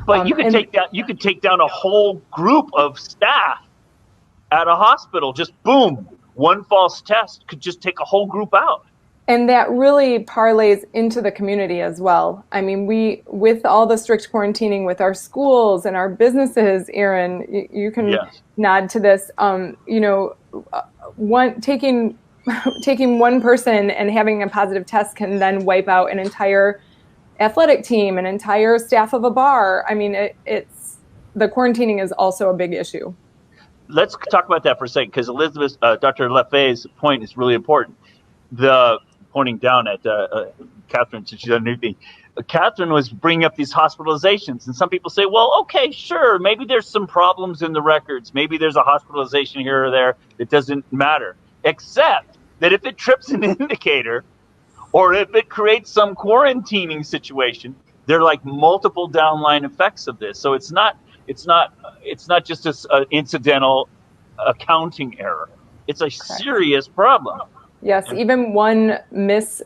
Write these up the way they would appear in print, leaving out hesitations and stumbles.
But you could take down a whole group of staff at a hospital. Just boom, one false test could just take a whole group out. And that really parlays into the community as well. I mean, with all the strict quarantining with our schools and our businesses, Aaron, you can nod to this. Taking one person and having a positive test can then wipe out an entire athletic team, an entire staff of a bar. I mean, it's the quarantining is also a big issue. Let's talk about that for a second, because Elizabeth, Dr. Lefay's point is really important. The pointing down at Catherine, since she's underneath me. Catherine was bringing up these hospitalizations, and some people say, well, okay, sure, maybe there's some problems in the records. Maybe there's a hospitalization here or there. It doesn't matter, except that if it trips an indicator or if it creates some quarantining situation, there are like multiple downline effects of this. So it's not just an incidental accounting error. It's a serious problem. Yes, even one miss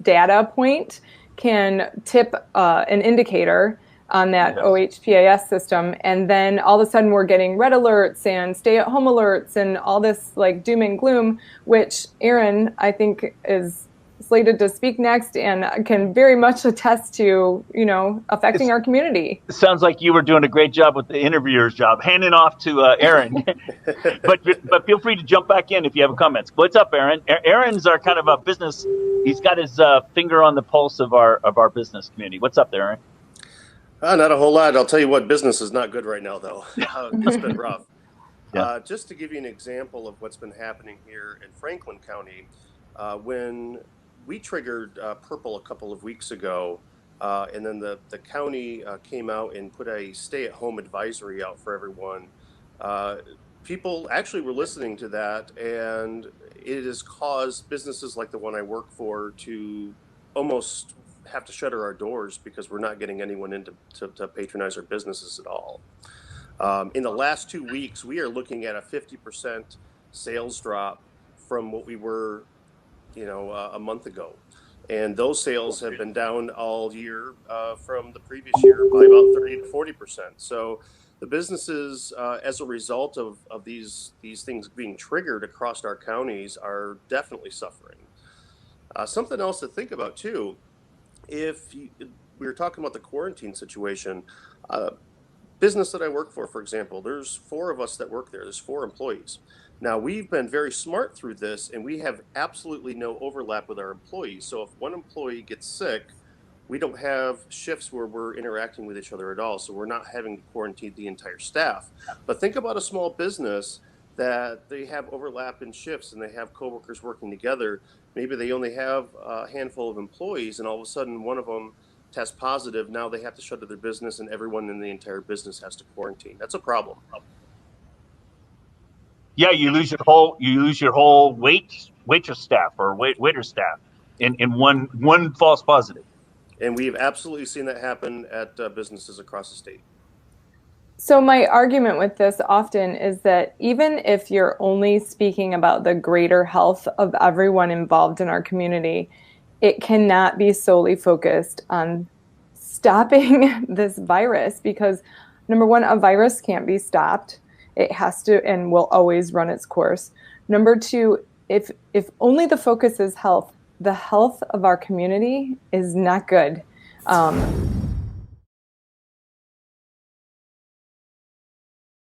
data point can tip an indicator on that OHPAS system, and then all of a sudden we're getting red alerts and stay-at-home alerts and all this like doom and gloom, which Aaron, I think, is slated to speak next and can very much attest to, affecting our community. It sounds like you were doing a great job with the interviewer's job. Handing off to Aaron. but feel free to jump back in if you have comments. What's up, Aaron? Aaron's our kind of a business. He's got his finger on the pulse of our business community. What's up there, Aaron? Not a whole lot. I'll tell you what, business is not good right now, though. It's been rough. Just to give you an example of what's been happening here in Franklin County, when we triggered purple a couple of weeks ago, and then the county came out and put a stay-at-home advisory out for everyone. People actually were listening to that, and it has caused businesses like the one I work for to almost have to shutter our doors because we're not getting anyone in to patronize our businesses at all. In the last 2 weeks, we are looking at a 50% sales drop from what we were a month ago. And those sales have been down all year from the previous year by about 30 to 40%. So the businesses, as a result of these things being triggered across our counties, are definitely suffering. Something else to think about, too, we were talking about the quarantine situation, business that I work for example, there's 4 of us that work there. There's 4 employees. Now, we've been very smart through this, and we have absolutely no overlap with our employees. So if one employee gets sick, we don't have shifts where we're interacting with each other at all. So we're not having to quarantine the entire staff. But think about a small business that they have overlap in shifts and they have coworkers working together. Maybe they only have a handful of employees, and all of a sudden one of them tests positive. Now they have to shutter their business, and everyone in the entire business has to quarantine. That's a problem. Yeah, you lose your whole waitress staff or waiter staff in one false positive. And we've absolutely seen that happen at businesses across the state. So my argument with this often is that even if you're only speaking about the greater health of everyone involved in our community, it cannot be solely focused on stopping this virus, because number one, a virus can't be stopped. It has to and will always run its course. Number two, if only the focus is health, the health of our community is not good.